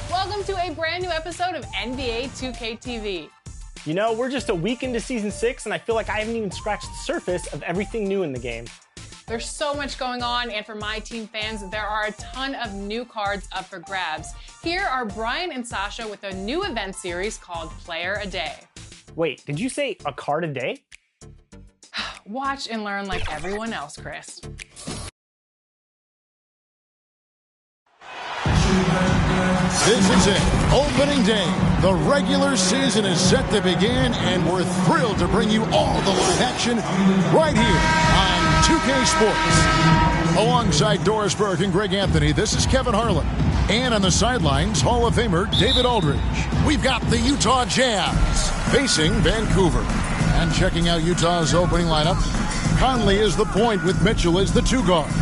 Welcome to a brand new episode of NBA 2K TV. You know, we're just a week into Season 6, and I feel like I haven't even scratched the surface of everything new in the game. There's so much going on, and for my team fans, there are a ton of new cards up for grabs. Here are Brian and Sasha with a new event series called Player a Day. Wait, did you say a card a day? Watch and learn like everyone else, Chris. This is it, opening day. The regular season is set to begin, and we're thrilled to bring you all the live action right here on 2K Sports. Alongside Doris Burke and Greg Anthony, this is Kevin Harlan. And on the sidelines, Hall of Famer David Aldridge. We've got the Utah Jazz facing Vancouver. And checking out Utah's opening lineup, Conley is the point with Mitchell as the two guard.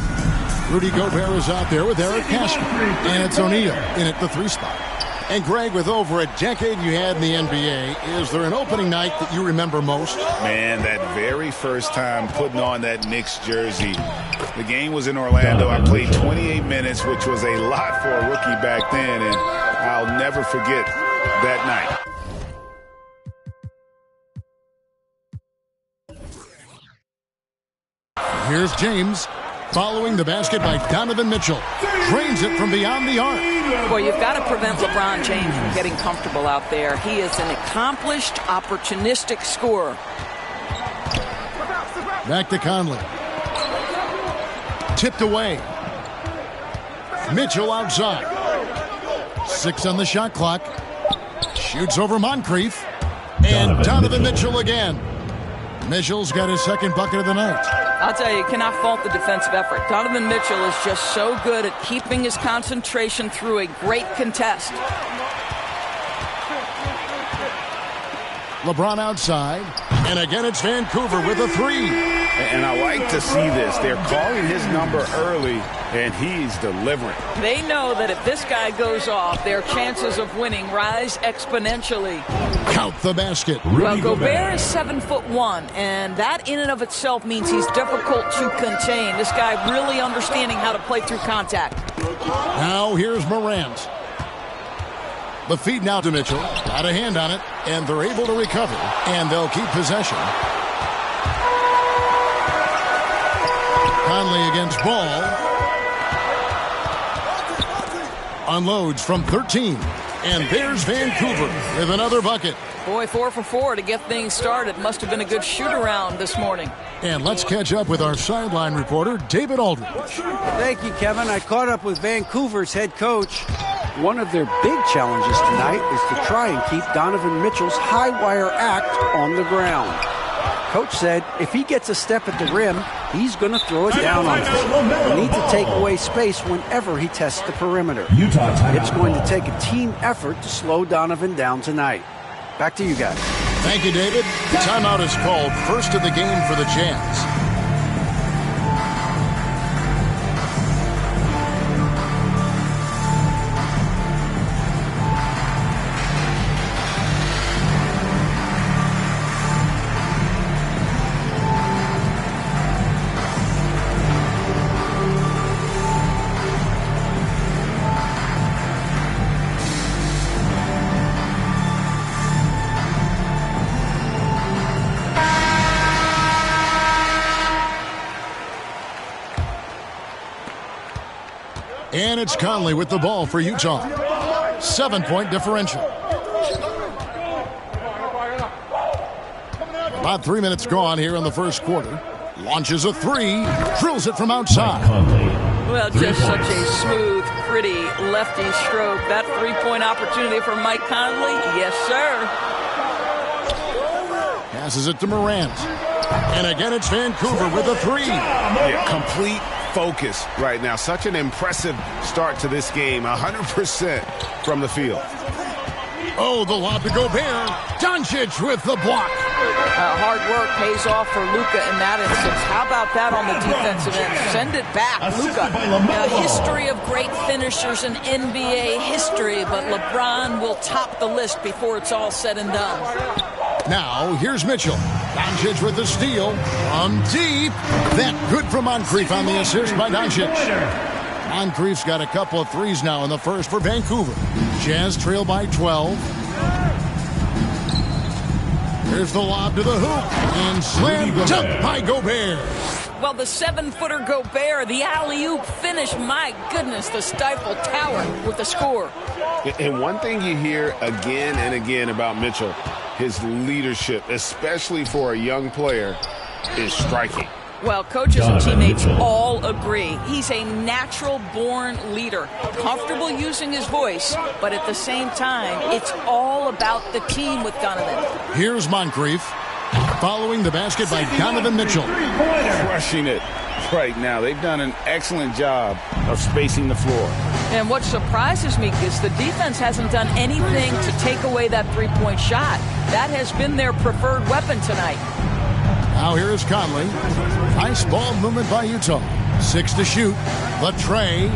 Rudy Gobert is out there with Eric Castro. And it's O'Neal in at the 3 spot. And Greg, with over a decade you had in the NBA, is there an opening night that you remember most? Man, that very first time putting on that Knicks jersey. The game was in Orlando. I played 28 minutes, which was a lot for a rookie back then, and I'll never forget that night. Here's James. Following the basket by Donovan Mitchell. Drains it from beyond the arc. Well, you've got to prevent LeBron James from getting comfortable out there. He is an accomplished, opportunistic scorer. Back to Conley. Tipped away. Mitchell outside. 6 on the shot clock. Shoots over Moncrief. And Donovan Mitchell again. Mitchell's got his second bucket of the night. I'll tell you cannot fault the defensive effort. Donovan Mitchell is just so good at keeping his concentration through a great contest. LeBron outside. And again, it's Vancouver with a 3. And I like to see this. They're calling his number early, and he's delivering. They know that if this guy goes off, their chances of winning rise exponentially. Count the basket. Well, Gobert is 7'1", and that in and of itself means he's difficult to contain. This guy really understanding how to play through contact. Now here's Morant. The feed now to Mitchell. Got a hand on it, and they're able to recover, and they'll keep possession. Conley against Ball. Unloads from 13. And there's Vancouver with another bucket. Boy, 4 for 4 to get things started. Must have been a good shoot-around this morning. And let's catch up with our sideline reporter, David Aldridge. Thank you, Kevin. I caught up with Vancouver's head coach. One of their big challenges tonight is to try and keep Donovan Mitchell's high-wire act on the ground. Coach said if he gets a step at the rim, he's going to throw it down on us. We need to take away space whenever he tests the perimeter. It's going to take a team effort to slow Donovan down tonight. Back to you guys. Thank you, David. Timeout is called. First of the game for the Jazz. And it's Conley with the ball for Utah. 7-point differential. About 3 minutes gone here in the first quarter. Launches a 3. Drills it from outside. Well, just such a smooth, pretty lefty stroke. That three-point opportunity for Mike Conley. Yes, sir. Passes it to Morant. And again, it's Vancouver with a 3. Yeah, complete focus right now. Such an impressive start to this game. 100% from the field. Oh, the lob to Gobert. Doncic with the block. Hard work pays off for Luka in that instance. How about that on the defensive end? Send it back, Luka. A history of great finishers in NBA history, but LeBron will top the list before it's all said and done. Now, here's Mitchell. Doncic with the steal. From deep. That good from Moncrief on the assist by Doncic. Moncrief's got a couple of threes now in the first for Vancouver. Jazz trail by 12. Here's the lob to the hoop. And slam dunk by Gobert. Well, the 7-footer Gobert, the alley-oop finish. My goodness, the Stifle Tower with the score. And one thing you hear again and again about Mitchell, his leadership, especially for a young player, is striking. Well, coaches and teammates all agree. He's a natural-born leader, comfortable using his voice, but at the same time, it's all about the team with Donovan. Here's Moncrief, following the basket by Donovan Mitchell. Crushing it right now. They've done an excellent job of spacing the floor. And what surprises me is the defense hasn't done anything to take away that three-point shot. That has been their preferred weapon tonight. Now here is Conley. Nice ball movement by Utah. 6 to shoot. The tray.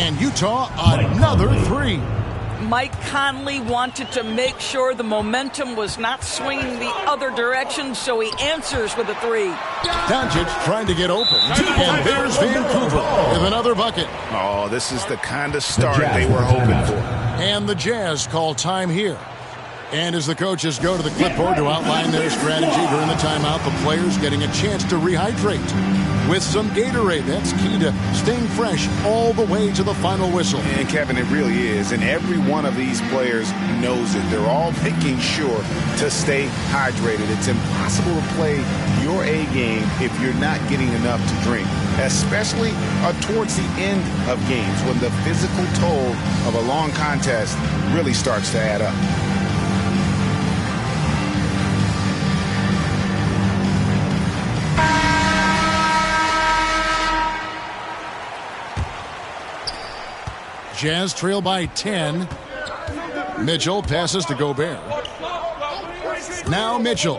And Utah another three. Mike Conley wanted to make sure the momentum was not swinging the other direction, so he answers with a three. Doncic trying to get open. And there's Vancouver with another bucket. Oh, this is the kind of start they were hoping for. And the Jazz call time here. And as the coaches go to the clipboard to outline their strategy during the timeout, the players getting a chance to rehydrate with some Gatorade. That's key to staying fresh all the way to the final whistle. And Kevin, it really is. And every one of these players knows it. They're all making sure to stay hydrated. It's impossible to play your A game if you're not getting enough to drink, especially towards the end of games when the physical toll of a long contest really starts to add up. Jazz trail by 10. Mitchell passes to Gobert. Now Mitchell.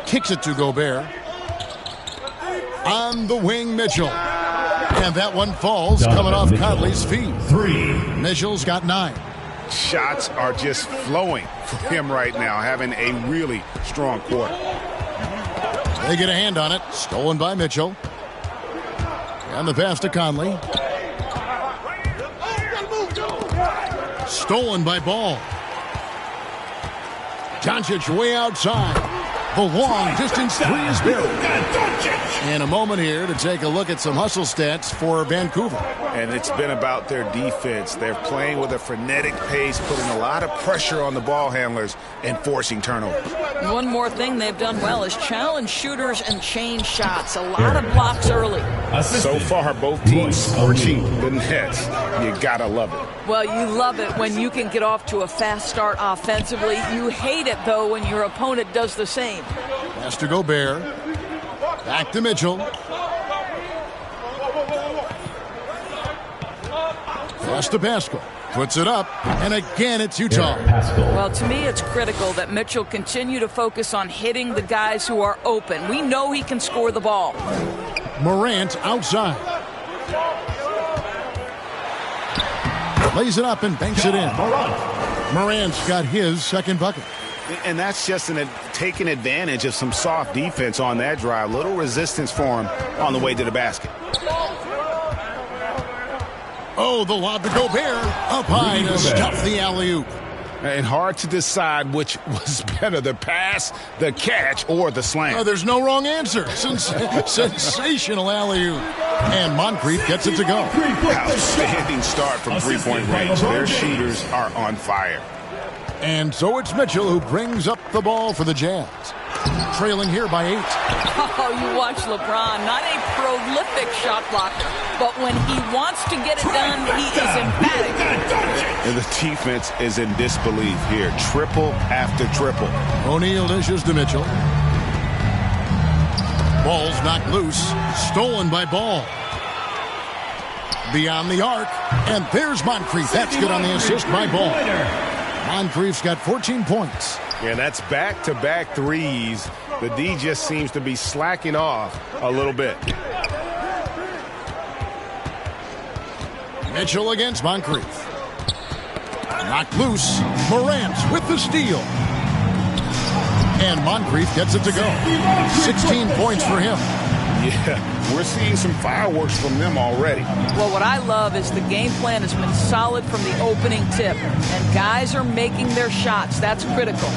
Kicks it to Gobert. On the wing, Mitchell. And that one falls, coming off Conley's feet. 3. Mitchell's got 9. Shots are just flowing for him right now, having a really strong quarter. They get a hand on it. Stolen by Mitchell. And the pass to Conley. Stolen by Ball. Doncic way outside. The long distance three is buried. And a moment here to take a look at some hustle stats for Vancouver. And it's been about their defense. They're playing with a frenetic pace, putting a lot of pressure on the ball handlers and forcing turnovers. One more thing they've done well is challenge shooters and change shots. A lot of blocks early. So far, both teams scorching the nets. You gotta love it. Well, you love it when you can get off to a fast start offensively. You hate it, though, when your opponent does the same. Pass to Gobert. Back to Mitchell. Pass to Pascal. Puts it up. And again, it's Utah. Well, to me, it's critical that Mitchell continue to focus on hitting the guys who are open. We know he can score the ball. Morant outside. Lays it up and banks it in. Morant's got his second bucket. And that's just taking advantage of some soft defense on that drive. Little resistance for him on the way to the basket. Oh, the lob to Gobert. Up high to stuff the alley-oop. And hard to decide which was better, the pass, the catch, or the slam. Oh, there's no wrong answer. Sensational alley-oop. And Moncrief gets it to go. Outstanding start from three-point range. Their shooters are on fire. And so it's Mitchell who brings up the ball for the Jazz. Trailing here by 8. Oh, you watch LeBron, not a prolific shot blocker, but when he wants to get it done, he is emphatic. And the defense is in disbelief here. Triple after triple. O'Neal dishes to Mitchell. Ball's knocked loose. Stolen by Ball. beyond the arc. And there's Moncrief. That's good on the assist by Ball. Moncrief's got 14 points. And that's back-to-back threes. The D just seems to be slacking off a little bit. Mitchell against Moncrief. Knocked loose. Morant with the steal. And Moncrief gets it to go. 16 points for him. Yeah, we're seeing some fireworks from them already. Well, what I love is the game plan has been solid from the opening tip. And guys are making their shots. That's critical.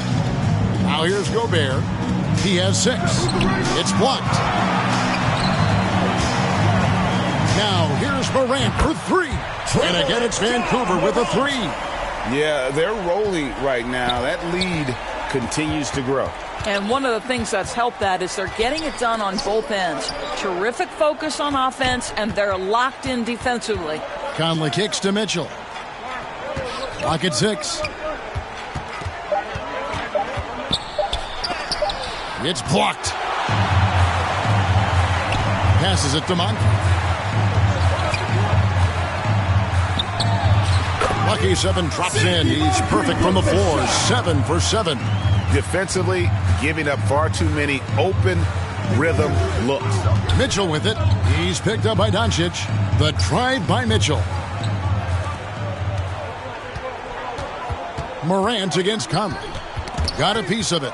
Now here's Gobert. He has 6. It's blocked. Now here's Morant for 3. And again, it's Vancouver with a 3. Yeah, they're rolling right now. That lead continues to grow. And one of the things that's helped that is they're getting it done on both ends. Terrific focus on offense, and they're locked in defensively. Conley kicks to Mitchell. Clock at 6. It's blocked. Passes it to Moncrief. Lucky 7 drops in. He's perfect from the floor. 7 for 7. Defensively, giving up far too many open rhythm looks. Mitchell with it. He's picked up by Doncic. The drive by Mitchell. Morant against Conley. Got a piece of it.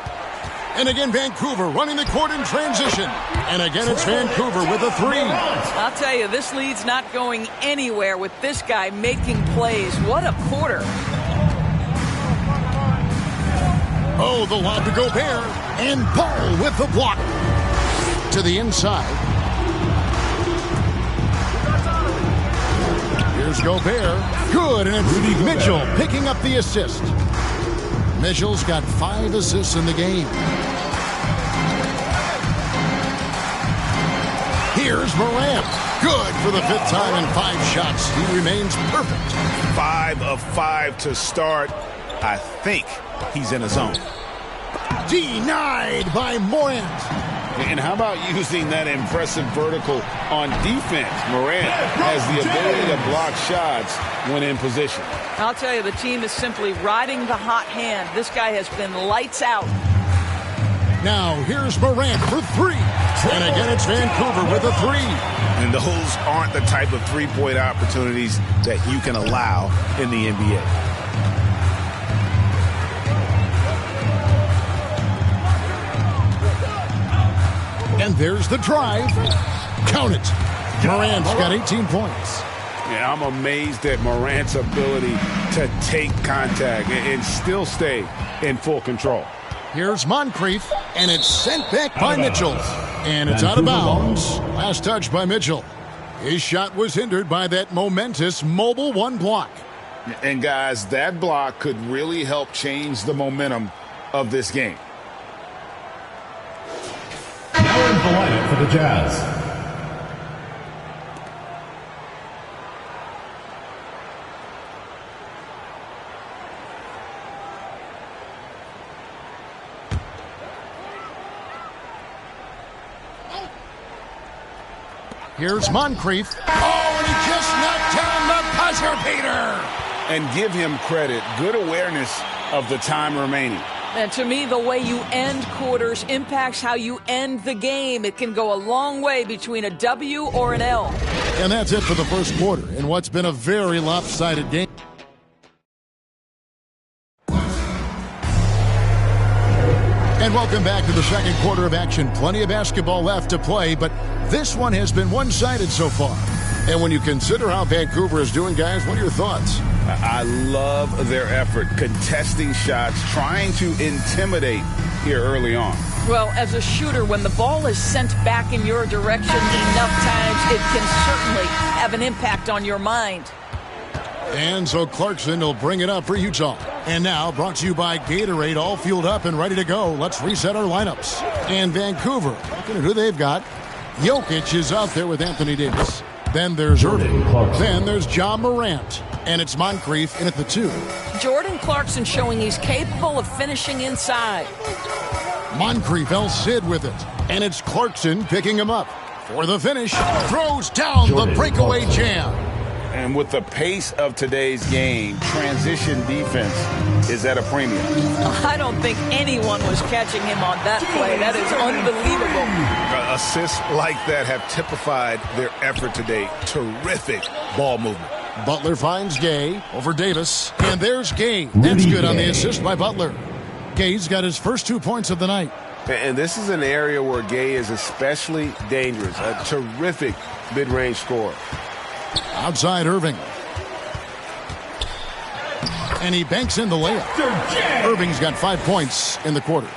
And again, Vancouver running the court in transition. And again, it's Vancouver with a 3. I'll tell you, this lead's not going anywhere with this guy making plays. What a quarter. Oh, the lob to Gobert. And Ball with the block. To the inside. Here's Gobert. Good, and it's Mitchell picking up the assist. Mitchell's got 5 assists in the game. Here's Morant. Good for the 5th time in 5 shots. He remains perfect. 5 of 5 to start. I think he's in a zone. Denied by Morant. And how about using that impressive vertical on defense? Morant has the ability to block shots when in position. I'll tell you, the team is simply riding the hot hand. This guy has been lights out. Now here's Morant for 3. And again, it's Vancouver with a 3. And those aren't the type of three-point opportunities that you can allow in the NBA. And there's the drive. Count it. Morant's got 18 points. Yeah, I'm amazed at Morant's ability to take contact and still stay in full control. Here's Moncrief, and it's sent back by Mitchell. And it's out of bounds. Last touch by Mitchell. His shot was hindered by that momentous mobile 1 block. And guys, that block could really help change the momentum of this game. Now in the lineup for the Jazz. Here's Moncrief. Oh, and he just knocked down the buzzer beater. And give him credit. Good awareness of the time remaining. And to me, the way you end quarters impacts how you end the game. It can go a long way between a W or an L. And that's it for the first quarter in what's been a very lopsided game. And welcome back to the second quarter of action. Plenty of basketball left to play, but this one has been one-sided so far. And when you consider how Vancouver is doing, guys, what are your thoughts? I love their effort, contesting shots, trying to intimidate here early on. Well, as a shooter, when the ball is sent back in your direction enough times, it can certainly have an impact on your mind. And so Clarkson will bring it up for Utah. And now, brought to you by Gatorade, all fueled up and ready to go. Let's reset our lineups. And Vancouver, looking at who they've got. Jokic is out there with Anthony Davis. Then there's Irving. Then there's John Morant. And it's Moncrief in at the 2. Jordan Clarkson showing he's capable of finishing inside. Moncrief El Cid with it. And it's Clarkson picking him up. For the finish, throws down the breakaway jam. And with the pace of today's game, transition defense is at a premium. I don't think anyone was catching him on that play. That is unbelievable. Assists like that have typified their effort today. Terrific ball movement. Butler finds Gay over Davis. And there's Gay. That's good on the assist by Butler. Gay's got his first 2 points of the night. And this is an area where Gay is especially dangerous. A terrific mid-range scorer. Outside Irving. And he banks in the layup. Irving's got 5 points in the quarter.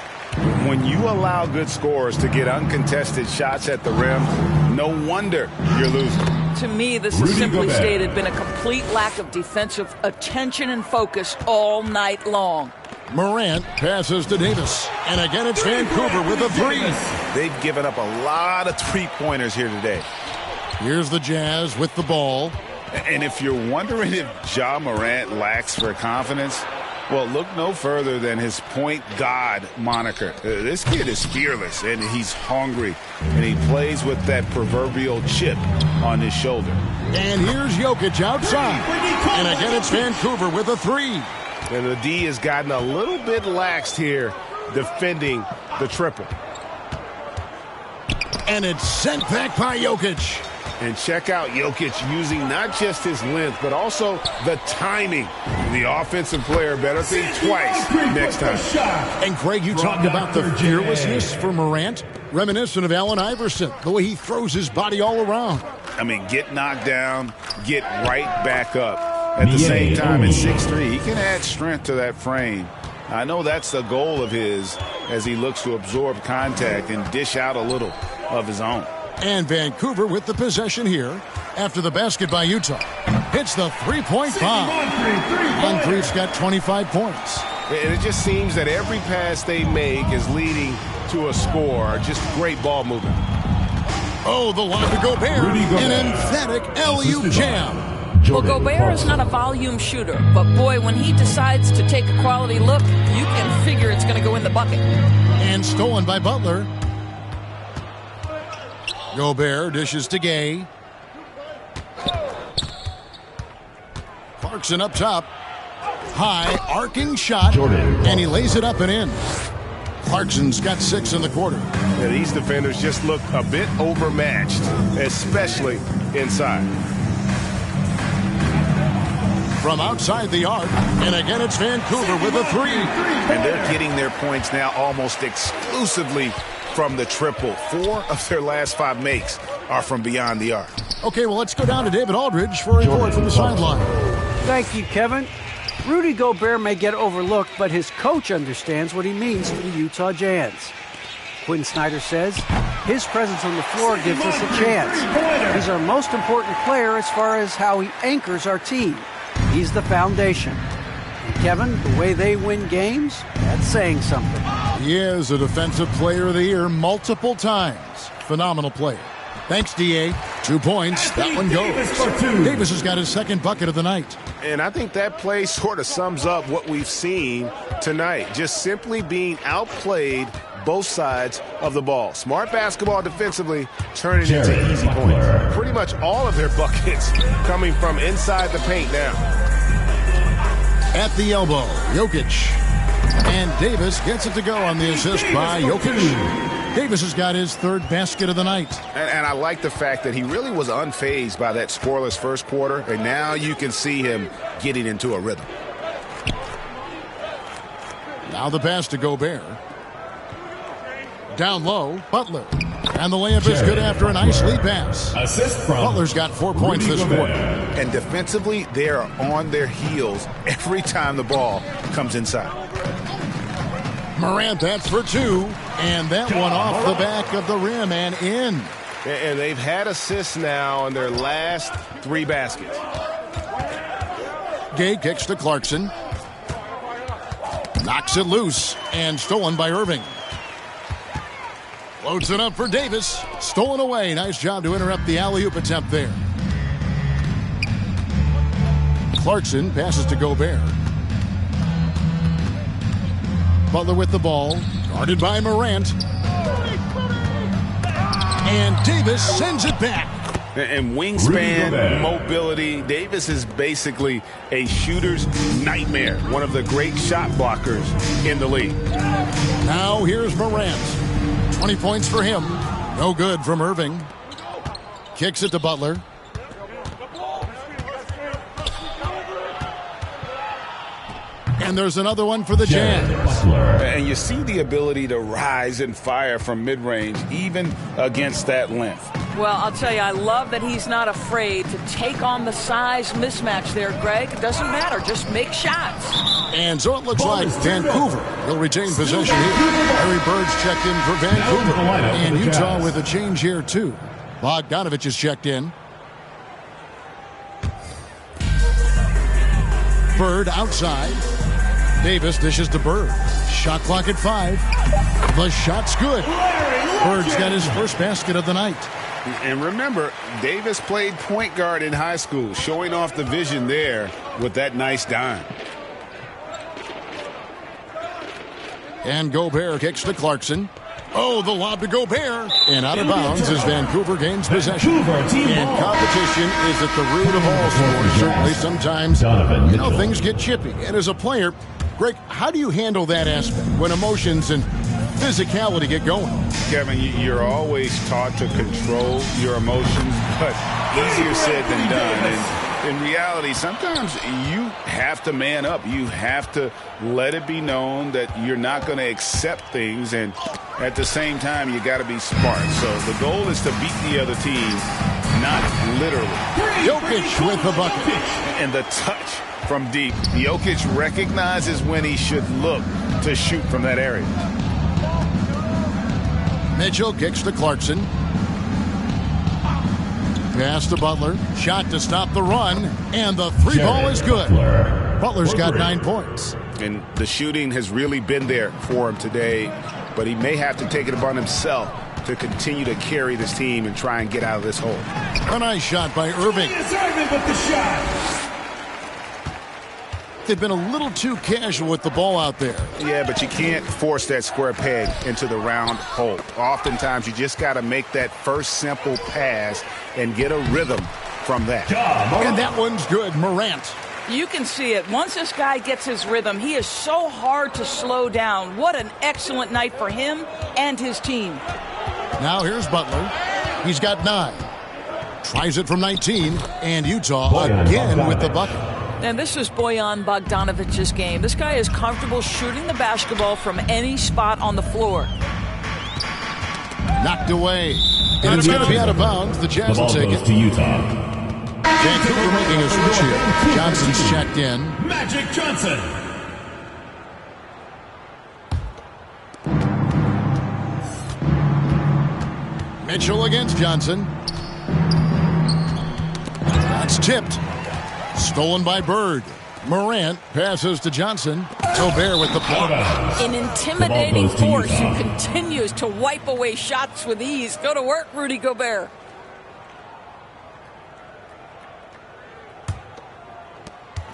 When you allow good scorers to get uncontested shots at the rim, no wonder you're losing. To me, this has simply stated been a complete lack of defensive attention and focus all night long. Morant passes to Davis. And again, it's Vancouver with a three. They've given up a lot of three-pointers here today. Here's the Jazz with the ball. And if you're wondering if Ja Morant lacks for confidence, well, look no further than his point god moniker. This kid is fearless, and he's hungry, and he plays with that proverbial chip on his shoulder. And here's Jokic outside. And again, it's Vancouver with a three. And the D has gotten a little bit laxed here defending the triple. And it's sent back by Jokic. And check out Jokic using not just his length, but also the timing. The offensive player better think twice next time. And Craig, you talked about the fearlessness for Morant, reminiscent of Allen Iverson, the way he throws his body all around. I mean, get knocked down, get right back up. At the same time, at 6'3", he can add strength to that frame. I know that's the goal of his as he looks to absorb contact and dish out a little of his own. And Vancouver with the possession here after the basket by Utah. Hits the three-point bomb. Moncrief's got 25 points. And it just seems that every pass they make is leading to a score. Just great ball movement. Oh, the lob to Gobert. An emphatic alley-oop jam. Well, Gobert is not a volume shooter, but boy, when he decides to take a quality look, you can figure it's going to go in the bucket. And stolen by Butler. Gobert dishes to Gay. Clarkson up top. High, arcing shot, and he lays it up and in. Clarkson's got 6 in the quarter. Yeah, these defenders just look a bit overmatched, especially inside. From outside the arc, and again it's Vancouver with a three. And they're getting their points now almost exclusively from the triple. 4 of their last 5 makes are from beyond the arc. Okay, well, let's go down to David Aldridge for a report from the sideline. Thank you, Kevin. Rudy Gobert may get overlooked, but his coach understands what he means to the Utah Jazz. Quinn Snyder says his presence on the floor gives us a chance. He's our most important player as far as how he anchors our team. He's the foundation. And Kevin, the way they win games, that's saying something. He is a Defensive Player of the Year multiple times. Phenomenal player. Thanks, D.A. 2 points. That one goes. Davis has got his second bucket of the night. And I think that play sort of sums up what we've seen tonight. Just simply being outplayed both sides of the ball. Smart basketball defensively, turning into easy points. Pretty much all of their buckets coming from inside the paint now. At the elbow, Jokic. And Davis gets it to go on the assist by Jokic. Davis has got his third basket of the night. And I like the fact that he really was unfazed by that scoreless first quarter, and now you can see him getting into a rhythm. Now the pass to Gobert. Down low, Butler. And the layup is good after a nice lead pass. Assist from Butler's got 4 points this quarter. And defensively, they are on their heels every time the ball comes inside. Morant, that's for 2. And that one off the back of the rim and in. And they've had assists now on their last 3 baskets. Gay kicks to Clarkson. Knocks it loose and stolen by Irving. Floats it up for Davis. Stolen away. Nice job to interrupt the alley-oop attempt there. Clarkson passes to Gobert. Butler with the ball. Guarded by Morant. And Davis sends it back. And wingspan, mobility. Davis is basically a shooter's nightmare. One of the great shot blockers in the league. Now here's Morant. 20 points for him. No good from Irving. Kicks it to Butler. And there's another one for the Jazz. And you see the ability to rise and fire from mid-range, even against that length. Well, I'll tell you, I love that he's not afraid to take on the size mismatch there, Greg. It doesn't matter. Just make shots. And so it looks like Vancouver will retain possession here. Harry Bird's checked in for Vancouver. And Utah with a change here, too. Bogdanovich is checked in. Bird outside. Davis dishes to Bird. Shot clock at 5. The shot's good. Bird's got his first basket of the night. And remember, Davis played point guard in high school, showing off the vision there with that nice dime. And Gobert kicks to Clarkson. Oh, the lob to Gobert. And out of bounds as Vancouver gains possession. And competition is at the root of all sports. Certainly sometimes, things get chippy. And as a player, Greg, how do you handle that aspect when emotions and physicality get going? Kevin, you're always taught to control your emotions, but easier said than done. And in reality, sometimes you have to man up. You have to let it be known that you're not going to accept things, and at the same time, you got to be smart. So the goal is to beat the other team, not literally. Jokic with the bucket. And the touch from deep. Jokic recognizes when he should look to shoot from that area. Mitchell kicks to Clarkson. Pass to Butler. Shot to stop the run. And the three ball is good. Butler's got 9 points. And the shooting has really been there for him today. But he may have to take it upon himself to continue to carry this team and try and get out of this hole. A nice shot by Irving. They've been a little too casual with the ball out there. Yeah, but you can't force that square peg into the round hole. Oftentimes, you just got to make that first simple pass and get a rhythm from that. And that one's good. Morant. You can see it. Once this guy gets his rhythm, he is so hard to slow down. What an excellent night for him and his team. Now here's Butler. He's got 9. Tries it from 19. And Utah again with the bucket. And this is Bojan Bogdanovich's game. This guy is comfortable shooting the basketball from any spot on the floor. Knocked away. And it's going to be out of bounds. The Jazz will take it. To Utah. Vancouver making a switch here. Johnson's checked in. Magic Johnson. Mitchell against Johnson. That's tipped. Stolen by Bird. Morant passes to Johnson. Gobert with the block. An intimidating force who continues to wipe away shots with ease. Go to work, Rudy Gobert.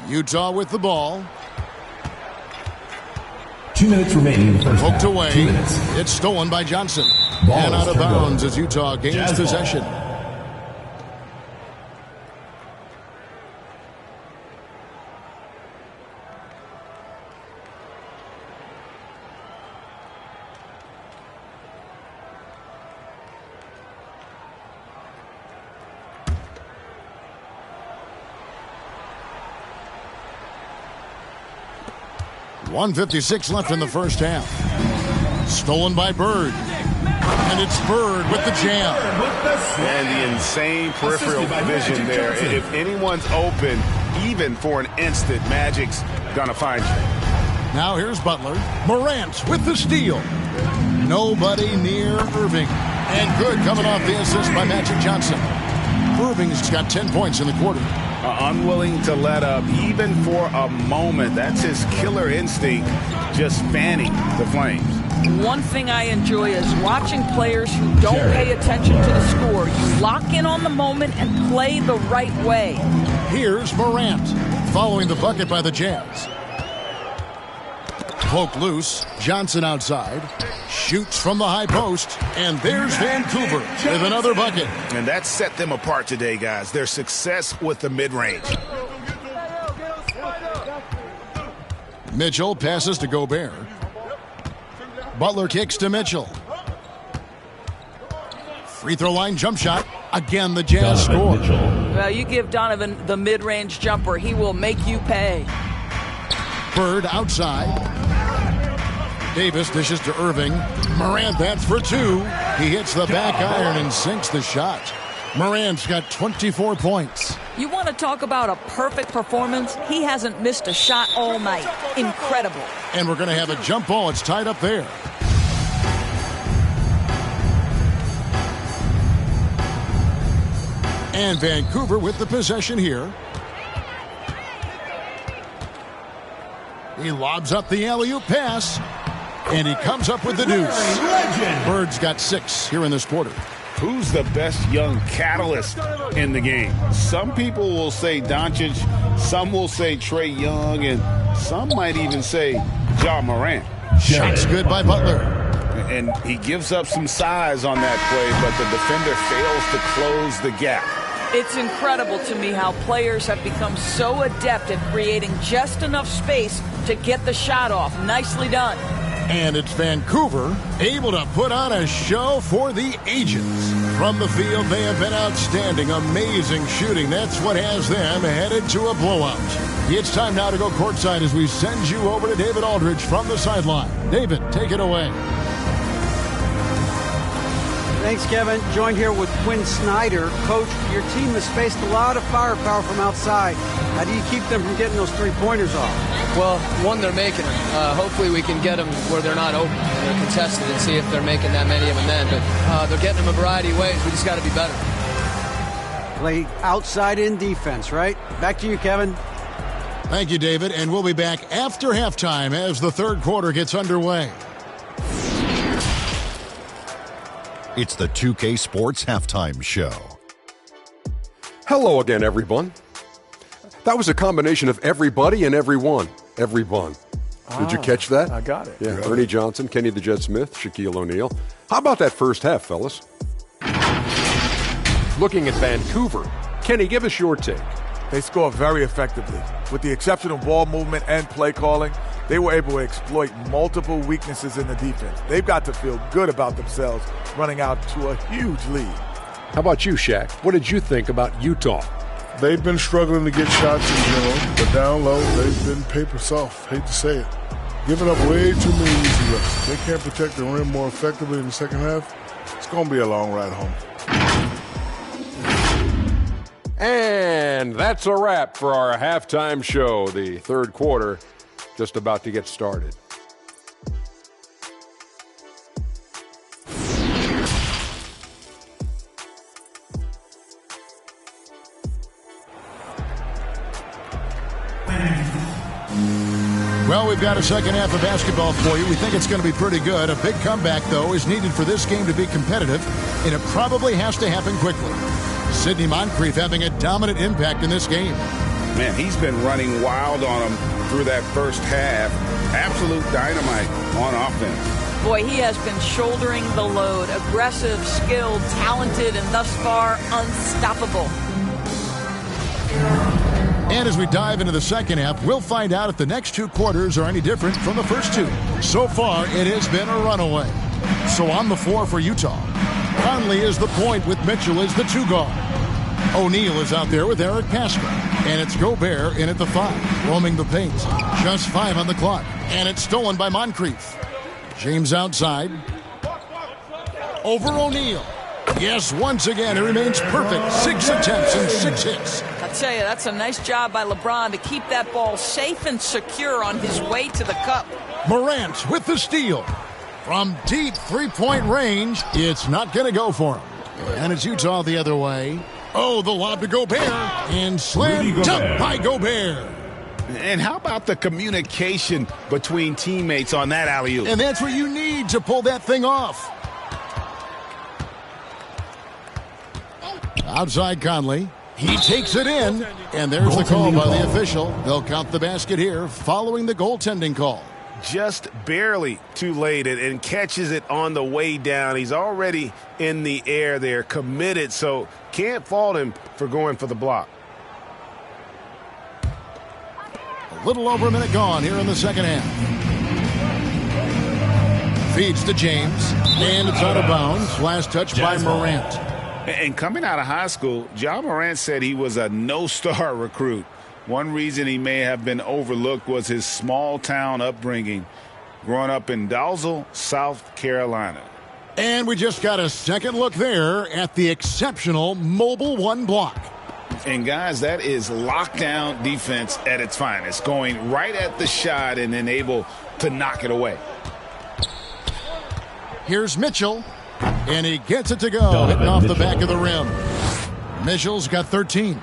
Utah with the ball. 2 minutes remaining in the first half. Poked away. 2 minutes. It's stolen by Johnson. Ball and out of bounds over. as Utah gains Jazz possession. Ball. .156 left in the first half. Stolen by Bird. And it's Bird with the jam. And the insane peripheral vision there. If anyone's open, even for an instant, Magic's going to find you. Now here's Butler. Morant with the steal. Nobody near Irving. And good coming off the assist by Magic Johnson. Irving's got 10 points in the quarter. Unwilling to let up, even for a moment. That's his killer instinct, just fanning the flames. One thing I enjoy is watching players who don't pay attention to the score. You lock in on the moment and play the right way. Here's Morant, following the bucket by the Jazz. Poke loose. Johnson outside. Shoots from the high post. And there's Vancouver with another bucket. And that set them apart today, guys. Their success with the mid-range. Mitchell passes to Gobert. Butler kicks to Mitchell. Free throw line jump shot. Again, the Jazz score. Well, you give Donovan the mid-range jumper, he will make you pay. Bird outside. Davis dishes to Irving. Morant, that's for two. He hits the back iron and sinks the shot. Morant's got 24 points. You want to talk about a perfect performance? He hasn't missed a shot all night. Incredible. And we're going to have a jump ball. It's tied up there. And Vancouver with the possession here. He lobs up the alley-oop pass. And he comes up with the deuce. Bird's got 6 here in this quarter. Who's the best young catalyst in the game? Some people will say Doncic, some will say Trae Young, and some might even say Ja Morant. Shots good by Butler. And he gives up some size on that play, but the defender fails to close the gap. It's incredible to me how players have become so adept at creating just enough space to get the shot off. Nicely done. And it's Vancouver able to put on a show for the ages. From the field, they have been outstanding. Amazing shooting. That's what has them headed to a blowout. It's time now to go courtside as we send you over to David Aldridge from the sideline. David, take it away. Thanks, Kevin. Joined here with Quinn Snyder. Coach, your team has faced a lot of firepower from outside. How do you keep them from getting those three-pointers off? Well, one, they're making them. Hopefully we can get them where they're not open. They're contested and see if they're making that many of them then. But they're getting them a variety of ways. We just got to be better. Play outside-in defense, right? Back to you, Kevin. Thank you, David. And we'll be back after halftime as the third quarter gets underway. It's the 2K Sports Halftime Show. Hello again, everyone. That was a combination of everybody and everyone. Everyone. Did you catch that? I got it. Yeah, Ernie Johnson, Kenny the Jet Smith, Shaquille O'Neal. How about that first half, fellas? Looking at Vancouver, Kenny, give us your take. They score very effectively. With the exceptional ball movement and play calling, they were able to exploit multiple weaknesses in the defense. They've got to feel good about themselves running out to a huge lead. How about you, Shaq? What did you think about Utah? They've been struggling to get shots in general, but down low, they've been paper soft. Hate to say it. Giving up way too many easy looks. They can't protect the rim more effectively in the second half. It's going to be a long ride home. And that's a wrap for our halftime show. The third quarter just about to get started. Well, we've got a second half of basketball for you. We think it's going to be pretty good. A big comeback, though, is needed for this game to be competitive, and it probably has to happen quickly. Sidney Moncrief having a dominant impact in this game. Man, he's been running wild on him through that first half. Absolute dynamite on offense. Boy, he has been shouldering the load. Aggressive, skilled, talented, and thus far unstoppable. And as we dive into the second half, we'll find out if the next two quarters are any different from the first two. So far, it has been a runaway. So on the floor for Utah, Conley is the point with Mitchell as the two guard. O'Neal is out there with Eric Pascal. And it's Gobert in at the 5, roaming the paint. Just 5 on the clock. And it's stolen by Moncrief. James outside. Over O'Neal. Yes, once again, it remains perfect. 6 attempts and 6 hits. I tell you, that's a nice job by LeBron to keep that ball safe and secure on his way to the cup. Morant with the steal. From deep three-point range, it's not going to go for him. And it's Utah the other way. Oh, the lob to Gobert. And slam dunk by Gobert. And how about the communication between teammates on that alley-oop? And that's what you need to pull that thing off. Outside Conley. He takes it in. And there's the call by the official. They'll count the basket here following the goaltending call. just barely too late and catches it on the way down. He's already in the air there, committed, so can't fault him for going for the block. A little over a minute gone here in the second half. Feeds to James, and it's out of bounds. Last touch by Morant. And coming out of high school, Ja Morant said he was a no-star recruit. One reason he may have been overlooked was his small-town upbringing, growing up in Dalzell, South Carolina. And we just got a second look there at the exceptional Mobile One block. And, guys, that is lockdown defense at its finest, going right at the shot and then able to knock it away. Here's Mitchell, and he gets it to go, hitting off the back of the rim. Mitchell's got 13.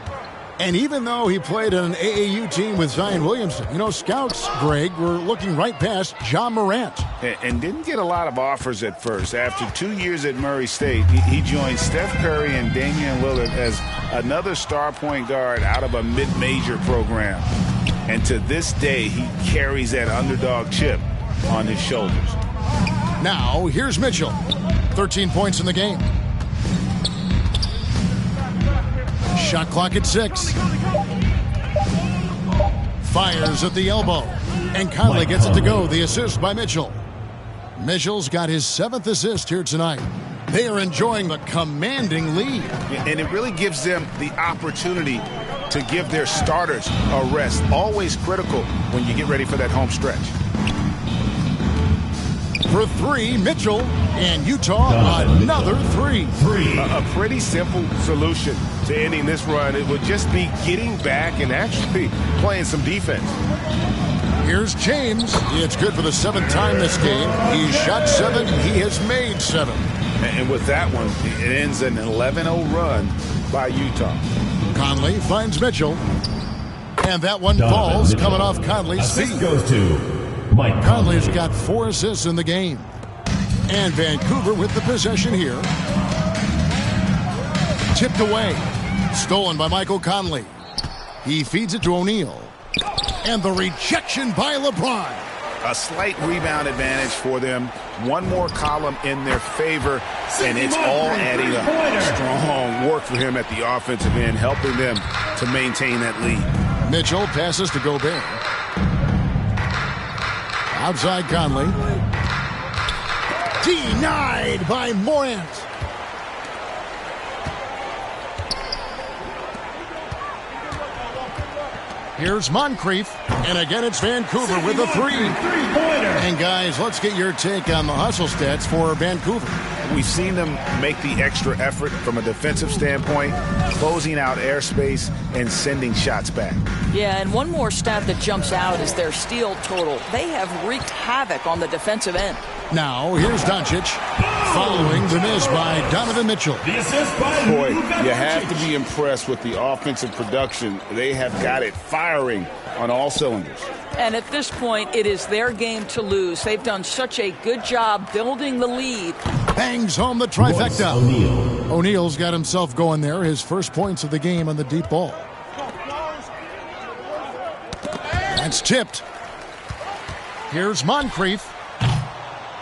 And even though he played on an AAU team with Zion Williamson, you know, scouts, Greg, were looking right past Ja Morant. And didn't get a lot of offers at first. After 2 years at Murray State, he joined Steph Curry and Damian Lillard as another star point guard out of a mid-major program. And to this day, he carries that underdog chip on his shoulders. Now, here's Mitchell. 13 points in the game. Shot clock at 6. Fires at the elbow. And Conley gets it to go. The assist by Mitchell. Mitchell's got his 7th assist here tonight. They are enjoying the commanding lead. And it really gives them the opportunity to give their starters a rest. Always critical when you get ready for that home stretch. For 3, Mitchell, and Utah another 3. A pretty simple solution to ending this run. It would just be getting back and actually playing some defense. Here's James. It's good for the 7th time this game. He shot 7. He has made 7. And with that one, it ends an 11-0 run by Utah. Conley finds Mitchell. And that one falls coming off Conley's feet. Goes to Mike Conley's got 4 assists in the game. And Vancouver with the possession here. Tipped away. Stolen by Michael Conley. He feeds it to O'Neal. And the rejection by LeBron. A slight rebound advantage for them. One more column in their favor, and it's all adding up. Strong work for him at the offensive end, helping them to maintain that lead. Mitchell passes to Gobert. Outside Conley. Denied by Morant. Here's Moncrief, and again it's Vancouver with a 3. And guys, let's get your take on the hustle stats for Vancouver. We've seen them make the extra effort from a defensive standpoint, closing out airspace and sending shots back. Yeah, and one more stat that jumps out is their steal total. They have wreaked havoc on the defensive end. Now, here's Doncic, following the miss by Donovan Mitchell. Boy, you have to be impressed with the offensive production. They have got it firing on all cylinders. And at this point, it is their game to lose. They've done such a good job building the lead. Bangs home the trifecta. O'Neal's got himself going there. His first points of the game on the deep ball. That's tipped. Here's Moncrief.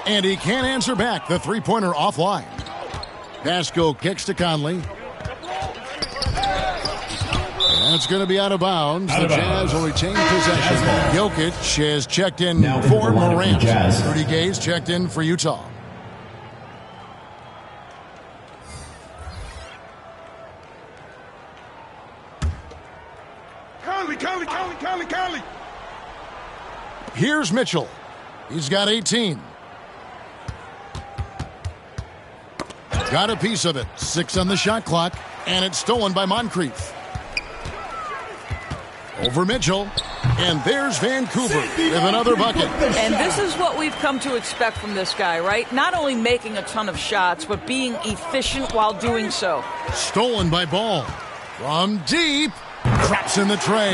And he can't answer back. The three-pointer offline. Pascal kicks to Conley. That's going to be out of bounds. The Jazz will retain possession. Jokic has checked in for Morant. Rudy Gay's checked in for Utah. Conley. Here's Mitchell. He's got 18. Got a piece of it. 6 on the shot clock. And it's stolen by Moncrief. Over Mitchell. And there's Vancouver with another bucket. And this is what we've come to expect from this guy, right? Not only making a ton of shots, but being efficient while doing so. Stolen by Ball. From deep. Traps in the tray.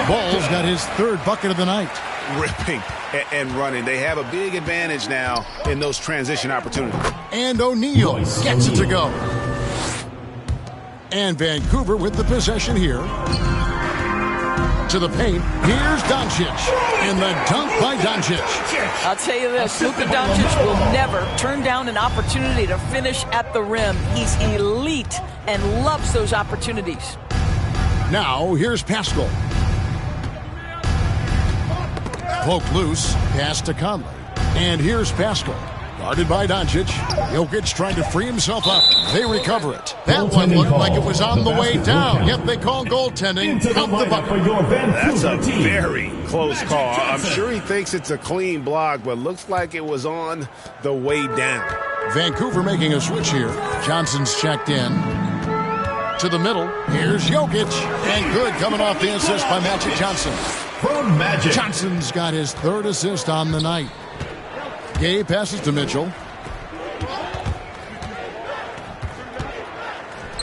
Ball's got his 3rd bucket of the night. Ripping and running. They have a big advantage now in those transition opportunities. And O'Neal gets it to go. And Vancouver with the possession here. To the paint, here's Doncic. And the dunk by Doncic. I'll tell you this, Luka Doncic will never turn down an opportunity to finish at the rim. He's elite and loves those opportunities. Now, here's Pascal. Poked loose, pass to Conley. And here's Pascal. Guarded by Doncic. Jokic trying to free himself up. They recover it. That one looked like it was on the way down. Yet they call goaltending. Count the bucket. That's a very close call. I'm sure he thinks it's a clean block, but looks like it was on the way down. Vancouver making a switch here. Johnson's checked in. To the middle. Here's Jokic. And good coming off the assist by Magic Johnson. From Magic. Johnson's got his third assist on the night. Gay passes to Mitchell.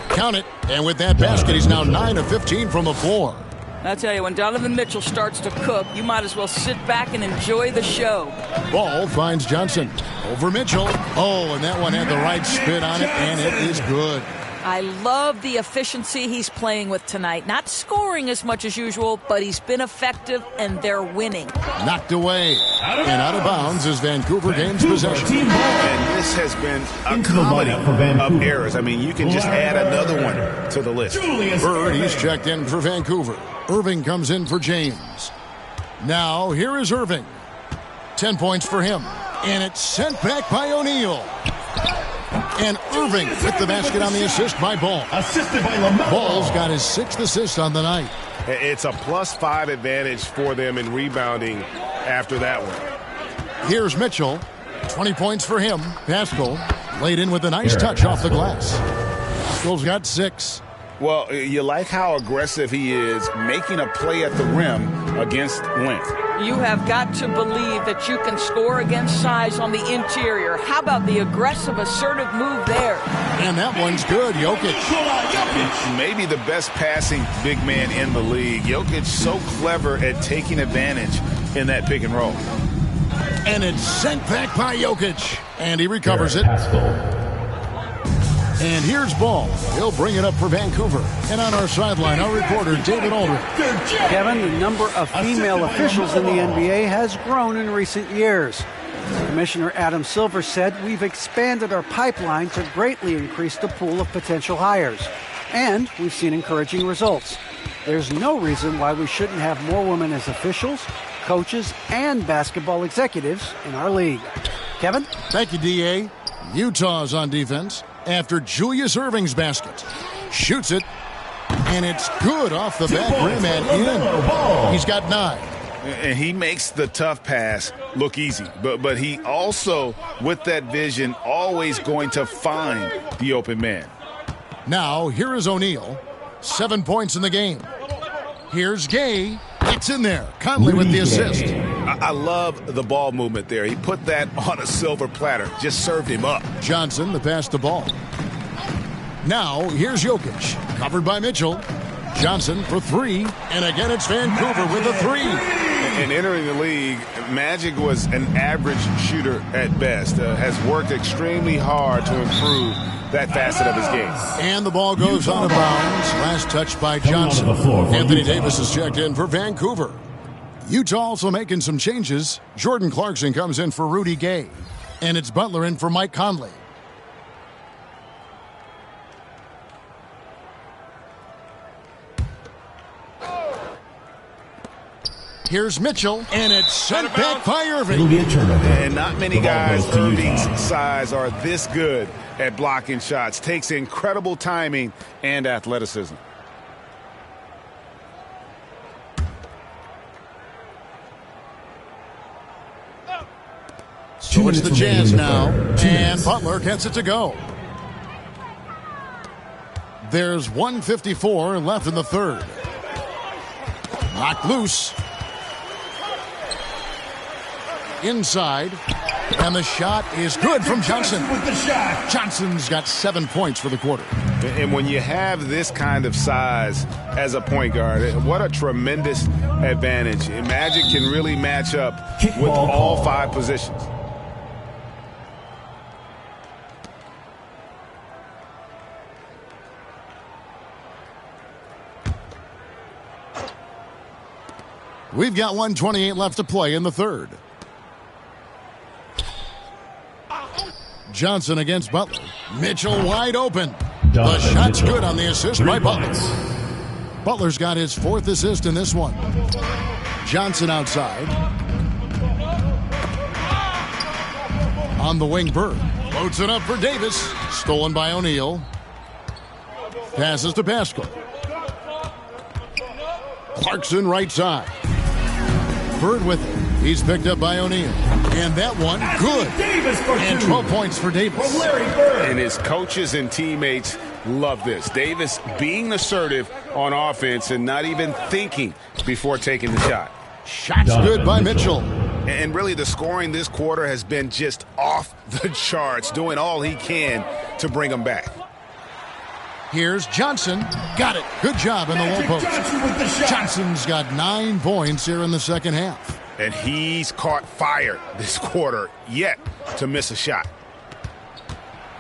Count it. And with that basket, he's now 9 of 15 from the floor. I tell you, when Donovan Mitchell starts to cook, you might as well sit back and enjoy the show. Ball finds Johnson. Over Mitchell. Oh, and that one had the right spin on it, and it is good. I love the efficiency he's playing with tonight. Not scoring as much as usual, but he's been effective, and they're winning. Knocked away. And out of bounds as Vancouver gains possession. And this has been a comedy of errors. I mean, you can just add another one to the list. Bird, he's checked in for Vancouver. Irving comes in for James. Now, here is Irving. 10 points for him. And it's sent back by O'Neal. And Irving with the basket on the assist by Ball. Assisted by LaMelo. Ball's got his 6th assist on the night. It's a +5 advantage for them in rebounding after that one. Here's Mitchell. 20 points for him. Pascal laid in with a nice touch off the glass. Pascal's got 6. Well, you like how aggressive he is making a play at the rim against length. You have got to believe that you can score against size on the interior. How about the aggressive, assertive move there? And that one's good, Jokic. Maybe the best passing big man in the league. Jokic so clever at taking advantage in that pick and roll. And it's sent back by Jokic. And he recovers it. And here's Ball. He'll bring it up for Vancouver. And on our sideline, our reporter, David Aldridge. Kevin, the number of female officials in the NBA has grown in recent years. Commissioner Adam Silver said we've expanded our pipeline to greatly increase the pool of potential hires. And we've seen encouraging results. There's no reason why we shouldn't have more women as officials, coaches, and basketball executives in our league. Kevin? Thank you, D.A. Utah's on defense after Julius Irving's basket. Shoots it, and it's good off the back rim and in. He's got 9. And he makes the tough pass look easy. But he also, with that vision, always going to find the open man. Now, here is O'Neal. 7 points in the game. Here's Gay. It's in there. Conley with the assist. I love the ball movement there. He put that on a silver platter. Just served him up. Johnson, the pass to Ball. Now, here's Jokic. Covered by Mitchell. Johnson for 3. And again, it's Vancouver with a 3. And entering the league, Magic was an average shooter at best. Has worked extremely hard to improve that facet of his game. And the ball goes out of bounds. Last touch by Johnson. Anthony Davis is checked in for Vancouver. Utah also making some changes. Jordan Clarkson comes in for Rudy Gay. And it's Butler in for Mike Conley. Here's Mitchell, and it's sent back by Irving. It'll be a turnover. And not many guys Irving's size are this good at blocking shots. Takes incredible timing and athleticism. So it's the Jazz now, and Butler gets it to go. There's 1:54 left in the third. Knocked loose. Inside, and the shot is good from Johnson. Johnson's got 7 points for the quarter. And when you have this kind of size as a point guard, what a tremendous advantage. Magic can really match up with all 5 positions. We've got 1:28 left to play in the third. Johnson against Butler. Mitchell wide open. The shot's good on the assist by Butler. Butler's got his 4th assist in this one. Johnson outside. On the wing, Bird. Loads it up for Davis. Stolen by O'Neal. Passes to Pascal. Clarkson right side. Bird with it. He's picked up by O'Neal. And that one, good. And 12 points for Davis. And his coaches and teammates love this. Davis being assertive on offense and not even thinking before taking the shot. Shot's good by Mitchell. And really the scoring this quarter has been just off the charts, doing all he can to bring them back. Here's Johnson. Got it. Good job in the low post. Johnson's got 9 points here in the second half. And he's caught fire this quarter, yet to miss a shot.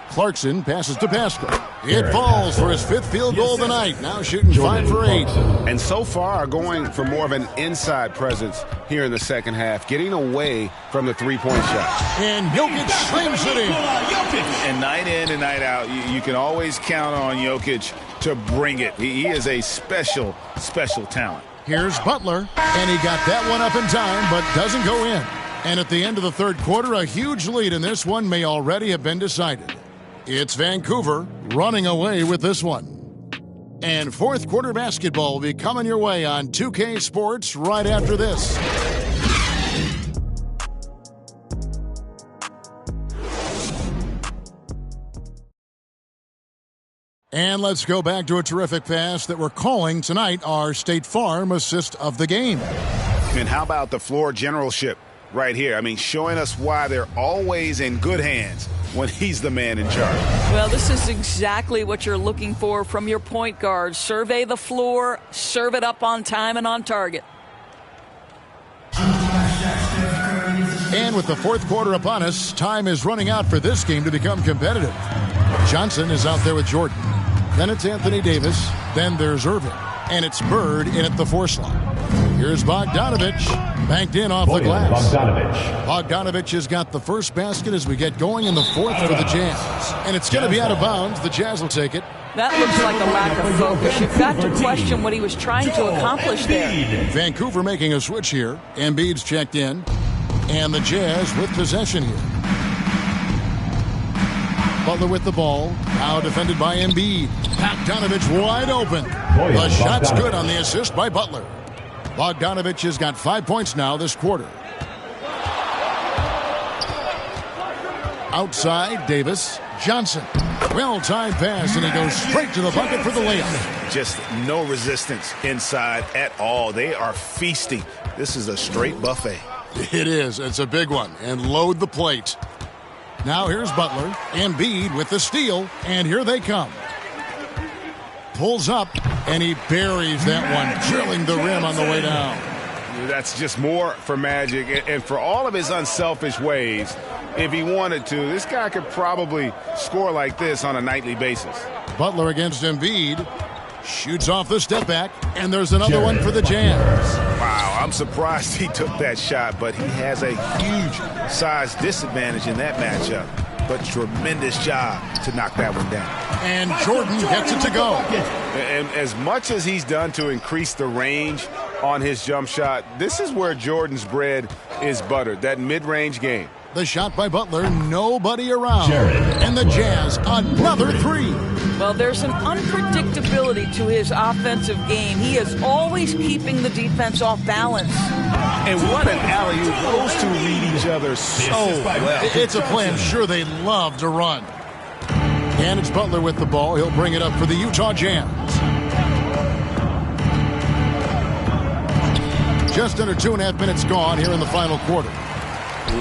Clarkson passes to Pascal. It falls for his 5th field goal tonight. Now shooting 5 for 8. And so far going for more of an inside presence here in the second half, getting away from the three-point shot. And Jokic slams it in. And night in and night out, you can always count on Jokic to bring it. He is a special, special talent. Here's Butler, and he got that one up in time, but doesn't go in. And at the end of the third quarter, a huge lead in this one may already have been decided. It's Vancouver running away with this one. And fourth quarter basketball will be coming your way on 2K Sports right after this. And let's go back to a terrific pass that we're calling tonight our State Farm assist of the game. And how about the floor generalship right here? I mean, showing us why they're always in good hands when he's the man in charge. Well, this is exactly what you're looking for from your point guard. Survey the floor, serve it up on time and on target. And with the fourth quarter upon us, time is running out for this game to become competitive. Johnson is out there with Jordan. Then it's Anthony Davis. Then there's Irving. And it's Bird in at the 4 slot. Here's Bogdanovich. Banked in off the glass. Bogdanovich has got the first basket as we get going in the fourth for the Jazz. And it's going to be out of bounds. The Jazz will take it. That looks like a lack of focus. You've got to question what he was trying to accomplish there. Vancouver making a switch here. Embiid's checked in. And the Jazz with possession here. Butler with the ball. Now defended by Embiid. Bogdanovich wide open. The shot's good on the assist by Butler. Bogdanovich has got 5 points now this quarter. Outside, Davis. Johnson. Well-timed pass, and he goes straight to the bucket for the layup. Just no resistance inside at all. They are feasting. This is a straight buffet. It is. It's a big one. And load the plate. Now here's Butler. Embiid with the steal. And here they come. Pulls up, and he buries that one, drilling the rim on the way down. That's just more for Magic. And for all of his unselfish ways, if he wanted to, this guy could probably score like this on a nightly basis. Butler against Embiid. Shoots off the step back, and there's another one for the Jazz. Wow, I'm surprised he took that shot, but he has a huge size disadvantage in that matchup. But tremendous job to knock that one down. And Jordan gets it to go. And as much as he's done to increase the range on his jump shot, this is where Jordan's bread is buttered, that mid-range game. The shot by Butler, nobody around. And the Jazz, another three. Well, there's an unpredictability to his offensive game. He is always keeping the defense off balance. And what an alley-oop. Those two read each other so well. It's a play I'm sure they love to run. And it's Butler with the ball. He'll bring it up for the Utah Jazz. Just under 2.5 minutes gone here in the final quarter.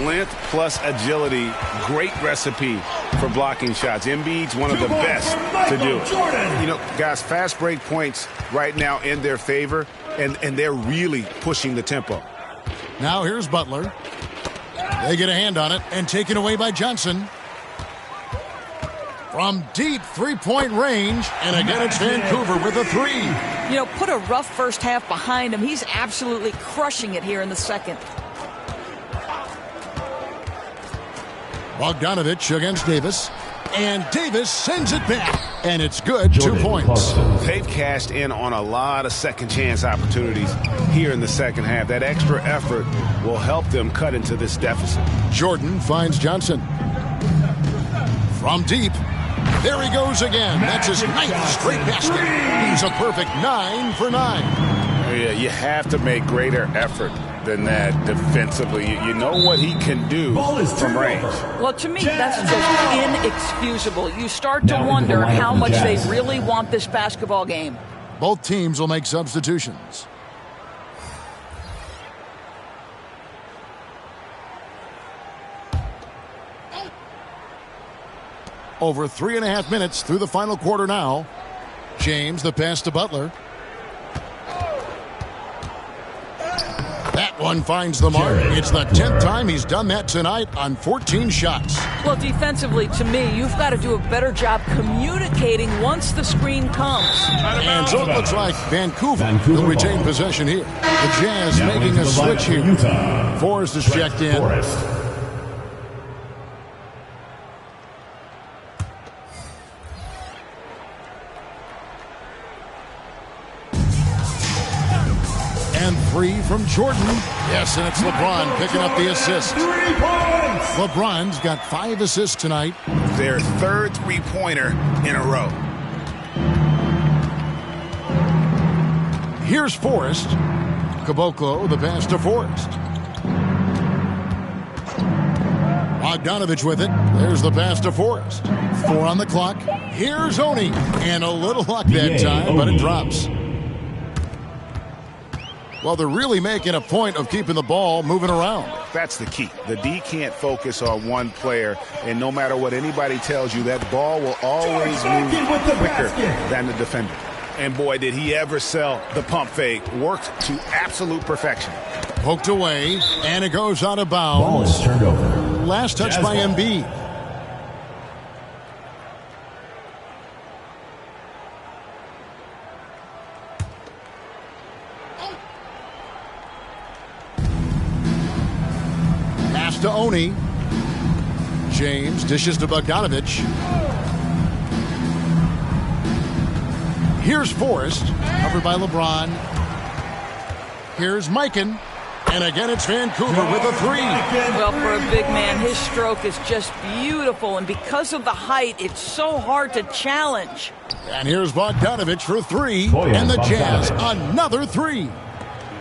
Length plus agility, great recipe for blocking shots. Embiid's one of the best to do it. You know, guys, fast break points right now in their favor, and they're really pushing the tempo. Now here's Butler. They get a hand on it and taken away by Johnson. From deep three-point range, and again it's Vancouver with a three. You know, put a rough first half behind him. He's absolutely crushing it here in the second. Bogdanovich against Davis, and Davis sends it back, and it's good. 2 points. They've cashed in on a lot of second-chance opportunities here in the second half. That extra effort will help them cut into this deficit. Jordan finds Johnson. From deep. There he goes again. That's his 9th straight basket. He's a perfect 9 for 9. Yeah, you have to make greater effort than that defensively. You know what he can do from range. Well, to me, that's just inexcusable. You start to wonder how much they really want this basketball game. Both teams will make substitutions. Over 3.5 minutes through the final quarter now. James, the pass to Butler. That one finds the mark. It's the 10th time he's done that tonight on 14 shots. Well, defensively, to me, you've got to do a better job communicating once the screen comes. And so it looks like Vancouver will retain possession here. The Jazz making a switch here. Forrest is checked in. And 3 from Jordan. Yes, and it's LeBron picking up the assist. LeBron's got 5 assists tonight. Their 3rd three-pointer in a row. Here's Forrest. Caboclo, the pass to Forrest. Bogdanovich with it. There's the pass to Forrest. 4 on the clock. Here's Oni. And a little luck that time, but it drops. Well, they're really making a point of keeping the ball moving around. That's the key. The D can't focus on one player, and no matter what anybody tells you, that ball will always move quicker than the defender. And boy, did he ever sell the pump fake. Worked to absolute perfection. Poked away, and it goes out of bounds. Ball is turned over. Last touch by Embiid. To Oni. James dishes to Bogdanovich. Here's Forrest, covered by LeBron. Here's Mikan. And again, it's Vancouver with a 3. Well, for a big man, his stroke is just beautiful. And because of the height, it's so hard to challenge. And here's Bogdanovich for 3. And the Jazz, another 3.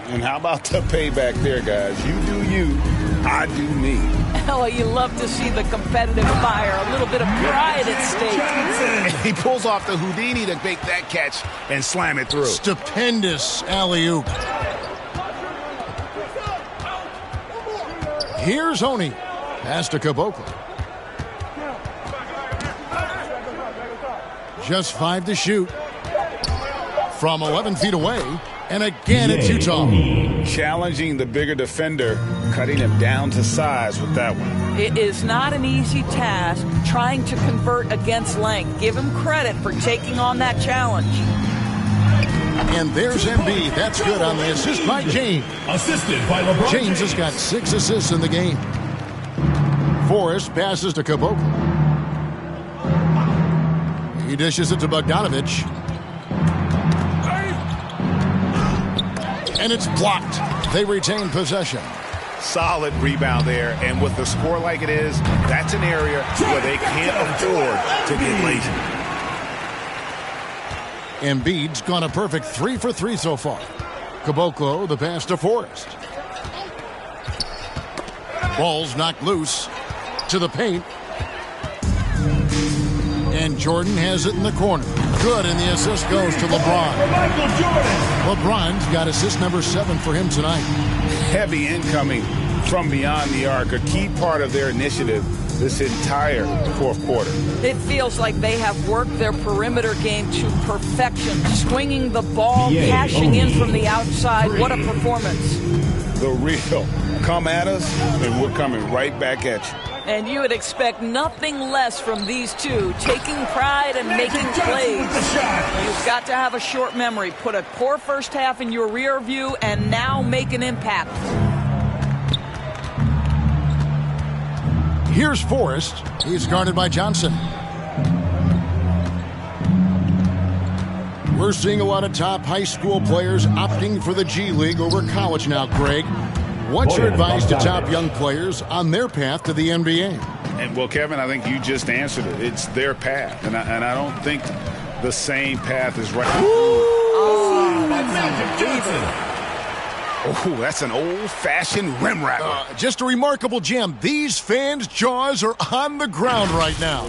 And how about the payback there, guys? You do you, I do me. Oh, you love to see the competitive fire. A little bit of pride at stake. He pulls off the Houdini to make that catch and slam it through. Stupendous alley-oop. Here's Oni. Pass to Caboclo. Just 5 to shoot. From 11 feet away. And again, it's Utah. Challenging the bigger defender, cutting him down to size with that one. It is not an easy task trying to convert against length. Give him credit for taking on that challenge. And there's Embiid. That's good on the assist by James. Assisted by LeBron. James has got 6 assists in the game. Forrest passes to Caboclo. He dishes it to Bogdanovich. And it's blocked. They retain possession. Solid rebound there. And with the score like it is, that's an area where they can't afford to get lazy. Embiid's gone a perfect 3 for 3 so far. Caboclo, the pass to Forrest. Ball's knocked loose to the paint. And Jordan has it in the corner. Good, and the assist goes to LeBron. LeBron's got assist number 7 for him tonight. Heavy incoming from beyond the arc, a key part of their initiative this entire fourth quarter. It feels like they have worked their perimeter game to perfection, swinging the ball, cashing in from the outside. What a performance. The real. Come at us, and we're coming right back at you. And you would expect nothing less from these two, taking pride and making plays. You've got to have a short memory. Put a poor first half in your rear view and now make an impact. Here's Forrest. He's guarded by Johnson. We're seeing a lot of top high school players opting for the G League over college now, Greg. What's your advice to top young players on their path to the NBA? And well, Kevin, I think you just answered it. It's their path, and I don't think the same path is right. Oh, that's an old-fashioned rim rattler. Just a remarkable gem. These fans' jaws are on the ground right now.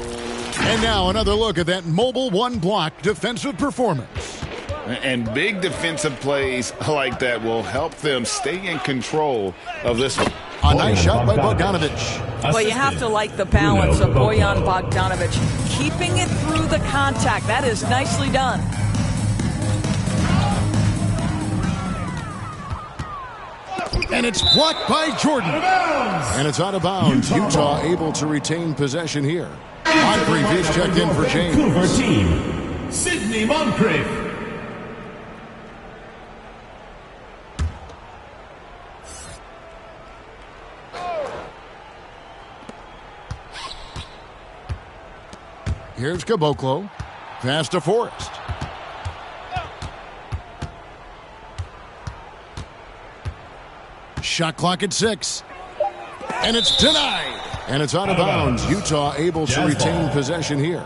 And now another look at that mobile one-block defensive performance. And big defensive plays like that will help them stay in control of this one. A nice shot by Bogdanovic. Well, you have to like the balance of Bojan Bogdanovic. Keeping it through the contact. That is nicely done. And it's blocked by Jordan. And it's out of bounds. Utah able to retain possession here. Moncrief is checked in for James. Vancouver team, Sidney Moncrief. Here's Caboclo. Pass to Forrest. Shot clock at 6. And it's denied. And it's out of bounds. Utah able to retain possession here.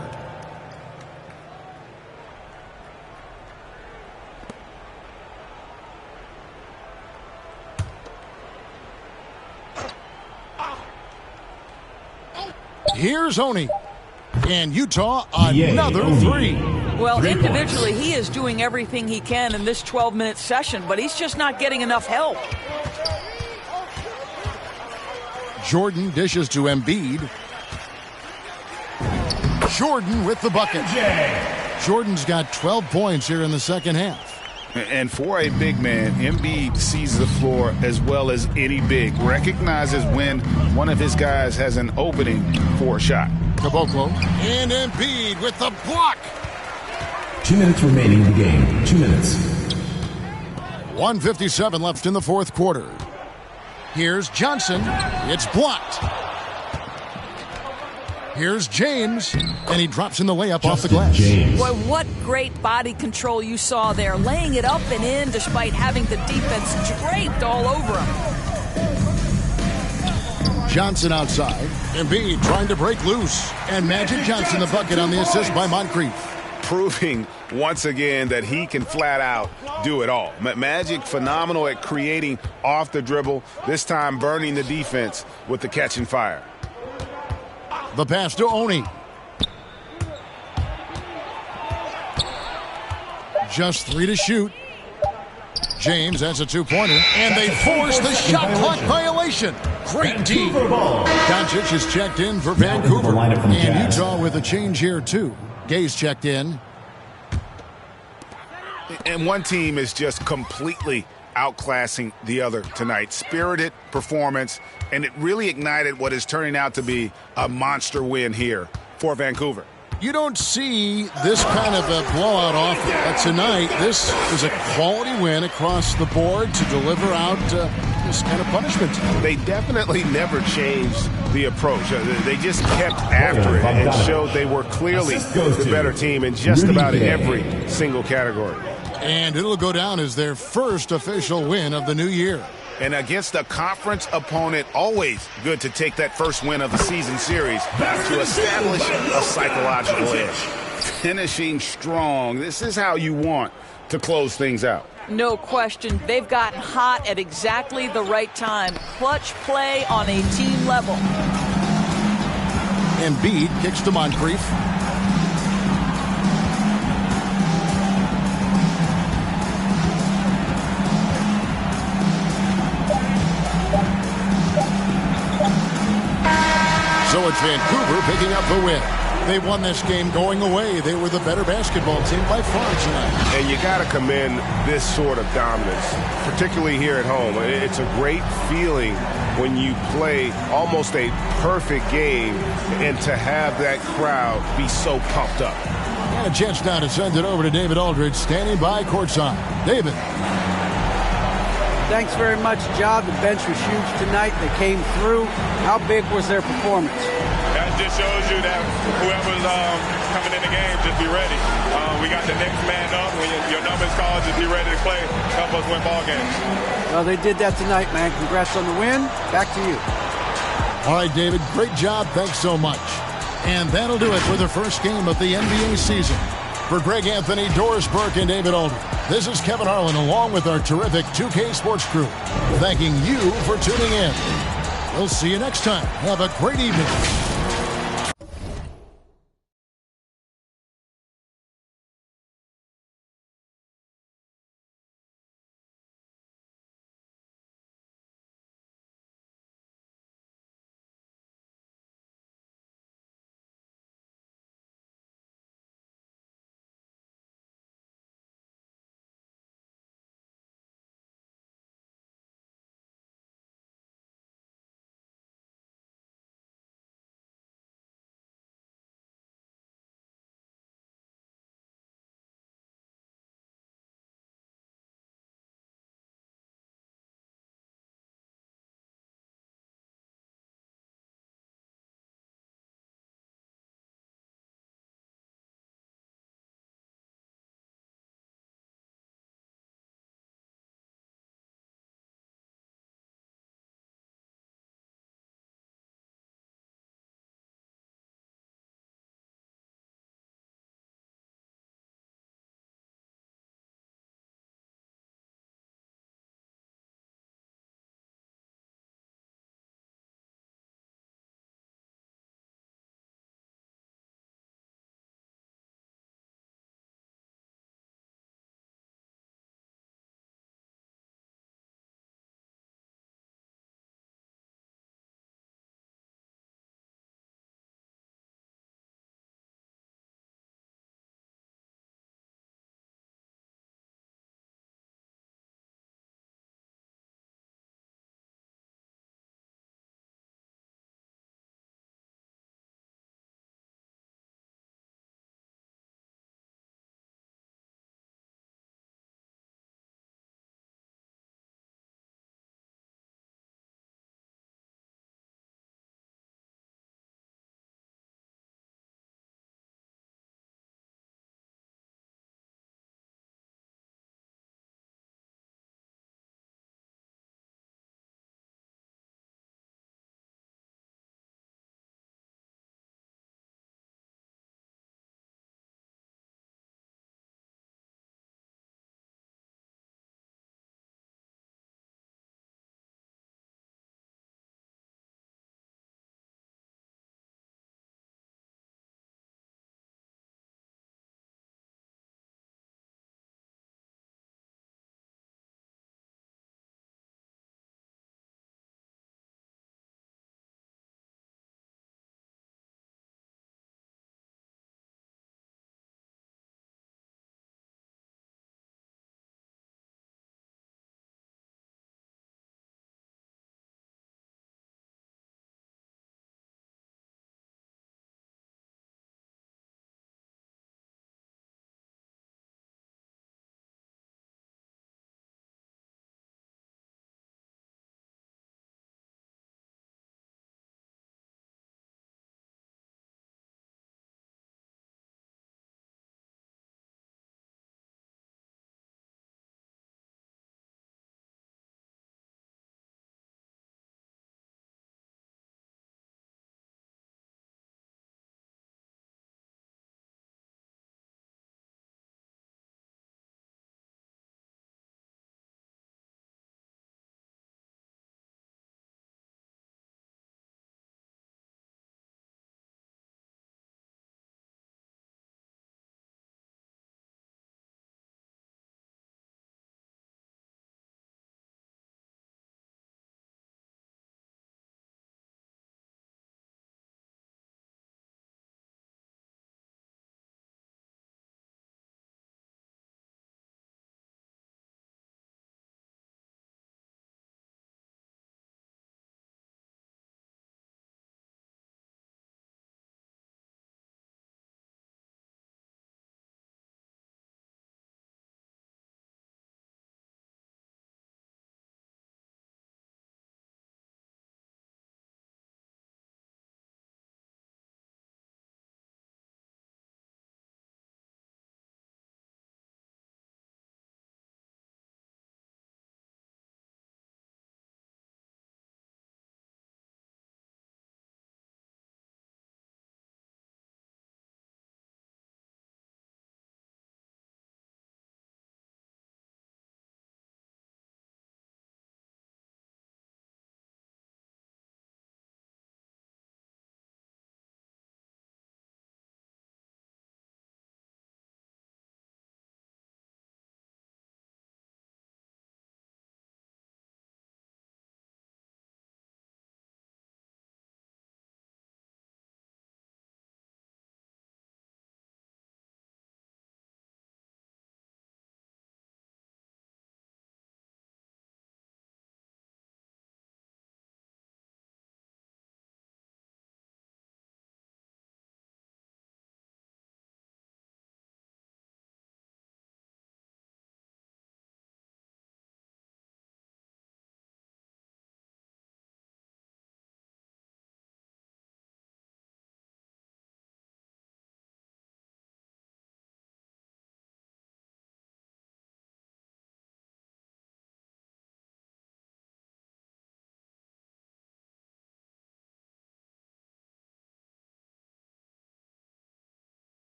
Here's Oni. And Utah, another three. Well, individually, he is doing everything he can in this 12-minute session, but he's just not getting enough help. Jordan dishes to Embiid. Jordan with the bucket. Jordan's got 12 points here in the second half. And for a big man, Embiid sees the floor as well as any big. Recognizes when one of his guys has an opening for a shot. Caboclo and Embiid with the block. 2 minutes remaining in the game. 2 minutes. 1:57 left in the fourth quarter. Here's Johnson. It's blocked. Here's James, and he drops in the layup off the glass. Boy, what great body control you saw there, laying it up and in despite having the defense draped all over him. Johnson outside. Embiid trying to break loose. And Magic Johnson the bucket on the assist by Moncrief. Proving once again that he can flat out do it all. Magic phenomenal at creating off the dribble, this time burning the defense with the catch and fire. The pass to Oni. Just 3 to shoot. James has a 2-pointer, and they force the shot clock violation. Great team. Doncic is checked in for Vancouver. And Utah with a change here, too. Gay's checked in. And one team is just completely outclassing the other tonight. Spirited performance, and it really ignited what is turning out to be a monster win here for Vancouver. You don't see this kind of a blowout often. But tonight, this is a quality win across the board to deliver out this kind of punishment. They definitely never changed the approach. They just kept after it and showed they were clearly the better team in just about every single category. And it'll go down as their first official win of the new year. And against a conference opponent, always good to take that first win of the season series to establish a psychological edge. Finishing strong. This is how you want to close things out. No question. They've gotten hot at exactly the right time. Clutch play on a team level. Embiid kicks to Moncrief. So it's Vancouver picking up the win. They won this game going away. They were the better basketball team by far tonight. And you got to commend this sort of dominance, particularly here at home. It's a great feeling when you play almost a perfect game and to have that crowd be so pumped up. And a chance now to send it over to David Aldridge, standing by courtside. David. Thanks very much, Ja. The bench was huge tonight. They came through. How big was their performance? That just shows you that whoever's coming in the game, just be ready. We got the next man up. When your number's called, just be ready to play. Help us win ball games. Well, they did that tonight, man. Congrats on the win. Back to you. All right, David. Great job. Thanks so much. And that'll do it for the first game of the NBA season. For Greg Anthony, Doris Burke, and David Aldridge, this is Kevin Harlan along with our terrific 2K Sports crew, thanking you for tuning in. We'll see you next time. Have a great evening.